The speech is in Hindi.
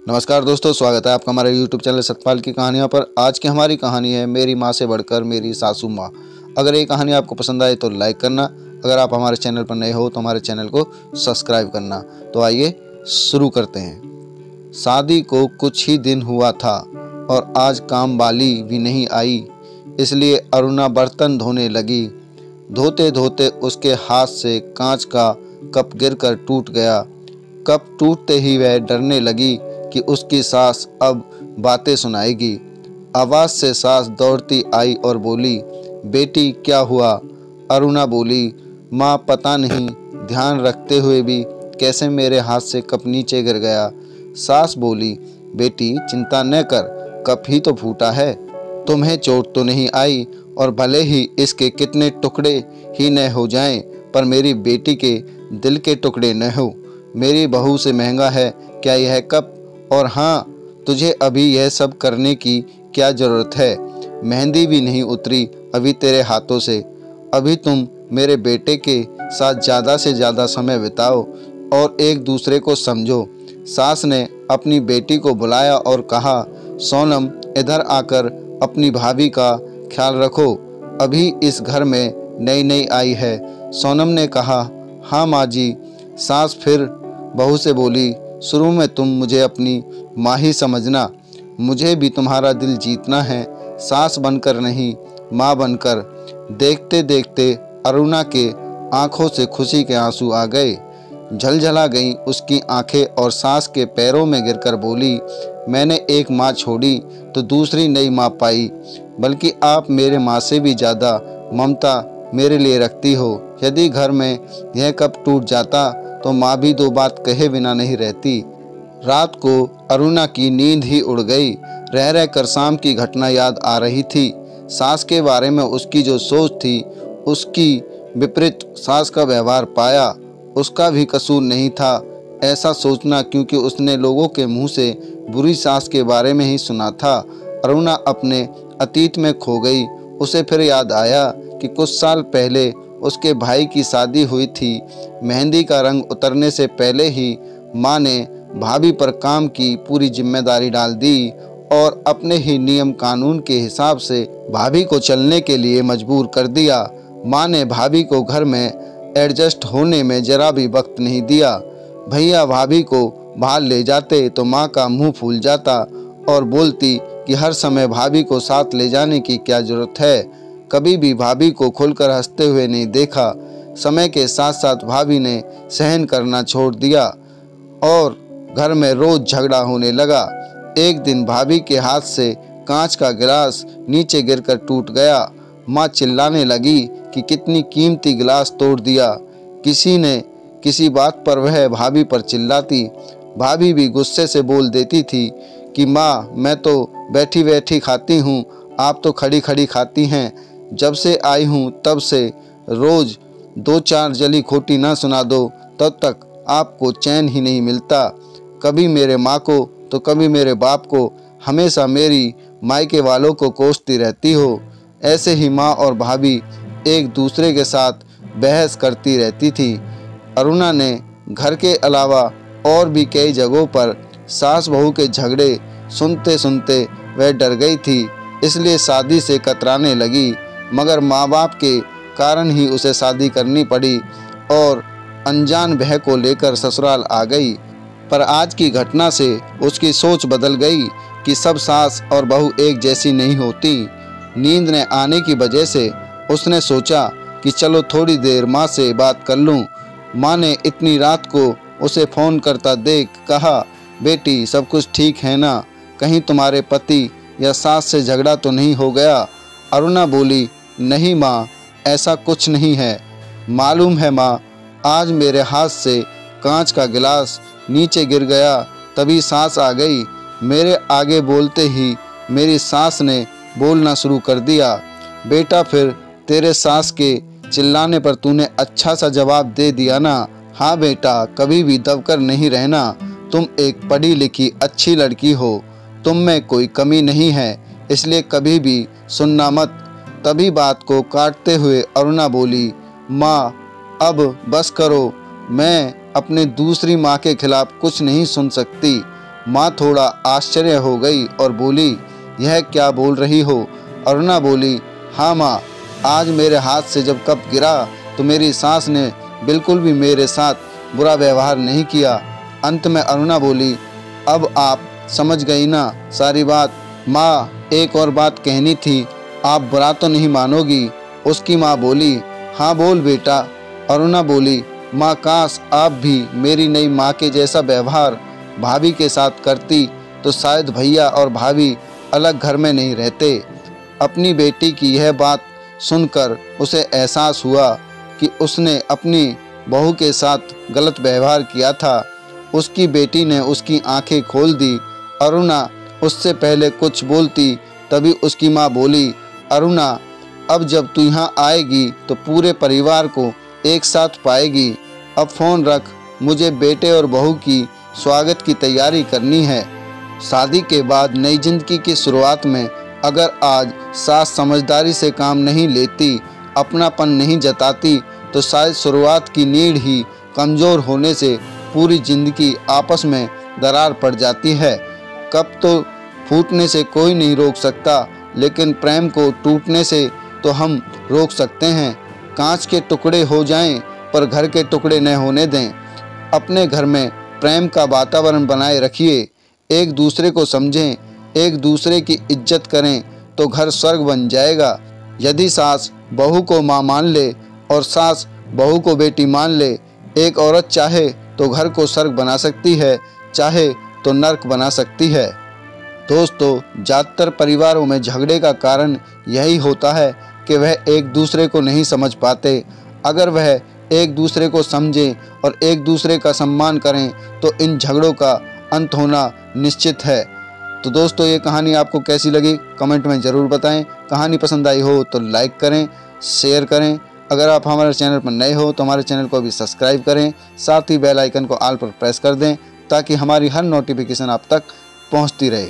नमस्कार दोस्तों, स्वागत है आपका हमारे YouTube चैनल सतपाल की कहानियों पर। आज की हमारी कहानी है मेरी माँ से बढ़कर मेरी सासू माँ। अगर ये कहानी आपको पसंद आए तो लाइक करना। अगर आप हमारे चैनल पर नए हो तो हमारे चैनल को सब्सक्राइब करना। तो आइए शुरू करते हैं। शादी को कुछ ही दिन हुआ था और आज काम वाली भी नहीं आई, इसलिए अरुणा बर्तन धोने लगी। धोते धोते उसके हाथ से कांच का कप गिरकर टूट गया। कप टूटते ही वह डरने लगी कि उसकी सास अब बातें सुनाएगी। आवाज़ से सास दौड़ती आई और बोली, बेटी क्या हुआ? अरुणा बोली, माँ पता नहीं, ध्यान रखते हुए भी कैसे मेरे हाथ से कप नीचे गिर गया। सास बोली, बेटी चिंता न कर, कप ही तो फूटा है, तुम्हें चोट तो नहीं आई, और भले ही इसके कितने टुकड़े ही न हो जाएं, पर मेरी बेटी के दिल के टुकड़े न हो। मेरी बहू से महंगा है क्या यह कप? और हाँ, तुझे अभी यह सब करने की क्या ज़रूरत है? मेहंदी भी नहीं उतरी अभी तेरे हाथों से। अभी तुम मेरे बेटे के साथ ज़्यादा से ज़्यादा समय बिताओ और एक दूसरे को समझो। सास ने अपनी बेटी को बुलाया और कहा, सोनम इधर आकर अपनी भाभी का ख्याल रखो, अभी इस घर में नई नई आई है। सोनम ने कहा, हाँ माँ जी। सास फिर बहू से बोली, शुरू में तुम मुझे अपनी माँ ही समझना, मुझे भी तुम्हारा दिल जीतना है, सास बनकर नहीं माँ बनकर। देखते देखते अरुणा के आंखों से खुशी के आंसू आ गए। झलझला गई उसकी आंखें और सास के पैरों में गिरकर बोली, मैंने एक माँ छोड़ी तो दूसरी नई माँ पाई, बल्कि आप मेरे माँ से भी ज़्यादा ममता मेरे लिए रखती हो। यदि घर में यह कप टूट जाता तो माँ भी दो बात कहे बिना नहीं रहती। रात को अरुणा की नींद ही उड़ गई। रह रह कर शाम की घटना याद आ रही थी। सास के बारे में उसकी जो सोच थी, उसकी विपरीत सास का व्यवहार पाया। उसका भी कसूर नहीं था ऐसा सोचना, क्योंकि उसने लोगों के मुंह से बुरी सास के बारे में ही सुना था। अरुणा अपने अतीत में खो गई। उसे फिर याद आया कि कुछ साल पहले उसके भाई की शादी हुई थी। मेहंदी का रंग उतरने से पहले ही माँ ने भाभी पर काम की पूरी जिम्मेदारी डाल दी और अपने ही नियम कानून के हिसाब से भाभी को चलने के लिए मजबूर कर दिया। माँ ने भाभी को घर में एडजस्ट होने में जरा भी वक्त नहीं दिया। भैया भाभी को बाहर ले जाते तो माँ का मुंह फूल जाता और बोलती कि हर समय भाभी को साथ ले जाने की क्या जरूरत है। कभी भी भाभी को खुलकर हंसते हुए नहीं देखा। समय के साथ साथ भाभी ने सहन करना छोड़ दिया और घर में रोज झगड़ा होने लगा। एक दिन भाभी के हाथ से कांच का गिलास नीचे गिरकर टूट गया। माँ चिल्लाने लगी कि कितनी कीमती गिलास तोड़ दिया। किसी ने किसी बात पर वह भाभी पर चिल्लाती। भाभी भी गुस्से से बोल देती थी कि माँ मैं तो बैठी बैठी खाती हूँ, आप तो खड़ी खड़ी खाती हैं। जब से आई हूँ तब से रोज़ दो चार जली खोटी ना सुना दो तब तक आपको चैन ही नहीं मिलता। कभी मेरे माँ को तो कभी मेरे बाप को, हमेशा मेरी मायके वालों को कोसती रहती हो। ऐसे ही माँ और भाभी एक दूसरे के साथ बहस करती रहती थी। अरुणा ने घर के अलावा और भी कई जगहों पर सास बहू के झगड़े सुनते सुनते वह डर गई थी, इसलिए शादी से कतराने लगी। मगर माँ बाप के कारण ही उसे शादी करनी पड़ी और अनजान बह को लेकर ससुराल आ गई। पर आज की घटना से उसकी सोच बदल गई कि सब सास और बहू एक जैसी नहीं होती। नींद न आने की वजह से उसने सोचा कि चलो थोड़ी देर माँ से बात कर लूँ। माँ ने इतनी रात को उसे फ़ोन करता देख कहा, बेटी सब कुछ ठीक है ना? कहीं तुम्हारे पति या सास से झगड़ा तो नहीं हो गया? अरुणा बोली, नहीं माँ, ऐसा कुछ नहीं है। मालूम है माँ, आज मेरे हाथ से कांच का गिलास नीचे गिर गया, तभी सास आ गई। मेरे आगे बोलते ही मेरी सास ने बोलना शुरू कर दिया। बेटा फिर तेरे सास के चिल्लाने पर तूने अच्छा सा जवाब दे दिया ना? हाँ बेटा, कभी भी दबकर नहीं रहना। तुम एक पढ़ी लिखी अच्छी लड़की हो, तुम में कोई कमी नहीं है, इसलिए कभी भी सुनना मत। तभी बात को काटते हुए अरुणा बोली, माँ अब बस करो, मैं अपने दूसरी माँ के खिलाफ कुछ नहीं सुन सकती। माँ थोड़ा आश्चर्य हो गई और बोली, यह क्या बोल रही हो? अरुणा बोली, हाँ माँ, आज मेरे हाथ से जब कप गिरा तो मेरी सास ने बिल्कुल भी मेरे साथ बुरा व्यवहार नहीं किया। अंत में अरुणा बोली, अब आप समझ गई ना सारी बात? माँ, एक और बात कहनी थी, आप बुरा तो नहीं मानोगी? उसकी माँ बोली, हाँ बोल बेटा। अरुणा बोली, माँ, काश आप भी मेरी नई माँ के जैसा व्यवहार भाभी के साथ करती तो शायद भैया और भाभी अलग घर में नहीं रहते। अपनी बेटी की यह बात सुनकर उसे एहसास हुआ कि उसने अपनी बहू के साथ गलत व्यवहार किया था। उसकी बेटी ने उसकी आंखें खोल दी। अरुणा उससे पहले कुछ बोलती तभी उसकी माँ बोली, अरुणा, अब जब तू यहाँ आएगी तो पूरे परिवार को एक साथ पाएगी। अब फ़ोन रख, मुझे बेटे और बहू की स्वागत की तैयारी करनी है। शादी के बाद नई जिंदगी की शुरुआत में अगर आज सास समझदारी से काम नहीं लेती, अपनापन नहीं जताती, तो शायद शुरुआत की नींव ही कमज़ोर होने से पूरी ज़िंदगी आपस में दरार पड़ जाती है। कब तो फूटने से कोई नहीं रोक सकता, लेकिन प्रेम को टूटने से तो हम रोक सकते हैं। कांच के टुकड़े हो जाएं पर घर के टुकड़े न होने दें। अपने घर में प्रेम का वातावरण बनाए रखिए। एक दूसरे को समझें, एक दूसरे की इज्जत करें तो घर स्वर्ग बन जाएगा। यदि सास बहू को माँ मान ले और सास बहू को बेटी मान ले, एक औरत चाहे तो घर को स्वर्ग बना सकती है, चाहे तो नर्क बना सकती है। दोस्तों, ज़्यादातर परिवारों में झगड़े का कारण यही होता है कि वह एक दूसरे को नहीं समझ पाते। अगर वह एक दूसरे को समझें और एक दूसरे का सम्मान करें तो इन झगड़ों का अंत होना निश्चित है। तो दोस्तों, ये कहानी आपको कैसी लगी कमेंट में ज़रूर बताएं। कहानी पसंद आई हो तो लाइक करें, शेयर करें। अगर आप हमारे चैनल पर नए हो तो हमारे चैनल को भी सब्सक्राइब करें, साथ ही बेल आइकन को ऑल पर प्रेस कर दें ताकि हमारी हर नोटिफिकेशन आप तक पहुंचती रहे।